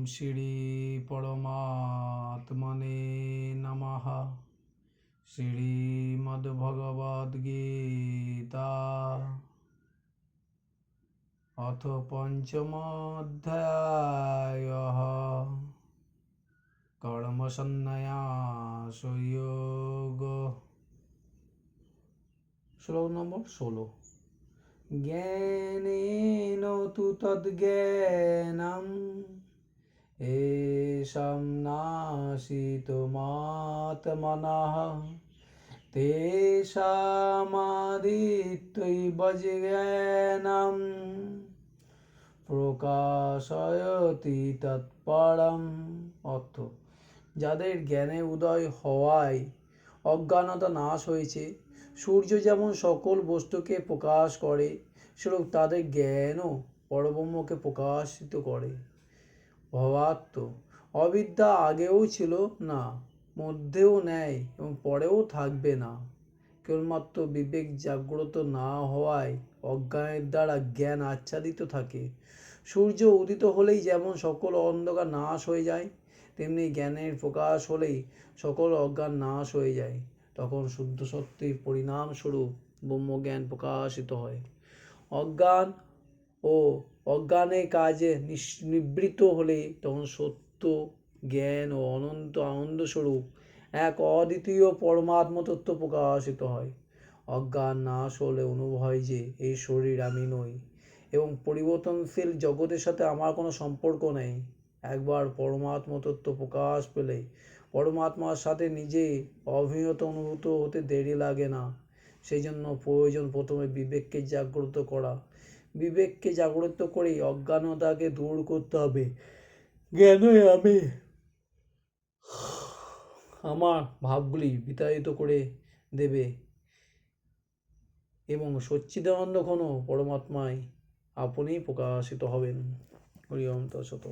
শ্রী পরমাত্মনে নমঃ। শ্রীমদ্ভগবদ্গীতা অথ পঞ্চম অধ্যায়ঃ কর্মসন্ন্যাস যোগঃ। শ্লোক নম্বর 16। জ্ঞানেন তু তদ্জ্ঞানম এষাং নাশিতুমাত্মনঃ তেষামাদিত্যৈব জ্ঞানম প্রকাশয়তি তৎপরম। অর্থ, যাদের জ্ঞানের উদয় হওয়ায় অজ্ঞানতা নাশ হয়েছে, সূর্য যেমন সকল বস্তুকে প্রকাশ করে, সেরূপ তাদের জ্ঞানও পরব্রহ্মকে প্রকাশিত করে। ভাবার্থ, অবিদ্যা আগেও ছিল না, মধ্যেও নেই এবং পরেও থাকবে না। কেবলমাত্র বিবেক জাগ্রত না হওয়ায় অজ্ঞানের দ্বারা জ্ঞান আচ্ছাদিত থাকে। সূর্য উদিত হলেই যেমন সকল অন্ধকার নাশ হয়ে যায়, তেমনি জ্ঞানের প্রকাশ হলেই সকল অজ্ঞান নাশ হয়ে যায়। তখন শুদ্ধ সত্যের পরিণামস্বরূপ ব্রহ্মজ্ঞান প্রকাশিত হয়। অজ্ঞান ও অজ্ঞানের কাজে নিবৃত্ত হলে তখন সত্য জ্ঞান ও অনন্ত আনন্দস্বরূপ এক অদ্বিতীয় পরমাত্ম তত্ত্ব প্রকাশিত হয়। অজ্ঞান নাশ হলে অনুভব হয় যে এই শরীর আমি নই এবং পরিবর্তনশীল জগতের সাথে আমার কোনো সম্পর্ক নেই। একবার পরমাত্ম তত্ত্ব প্রকাশ পেলে পরমাত্মার সাথে নিজে অভিন্ন অনুভূত হতে দেরি লাগে না। সেই জন্য প্রয়োজন প্রথমে বিবেককে জাগ্রত করা। বিবেককে জাগ্রত করেই অজ্ঞানতাকে দূর করতে হবে। জ্ঞানই আমি আমার ভাবগুলি বিতাড়িত করে দেবে এবং সচ্চিদানন্দ ঘন পরমাত্মায় আপনিই প্রকাশিত হবেন। হরি ওম তৎসৎ।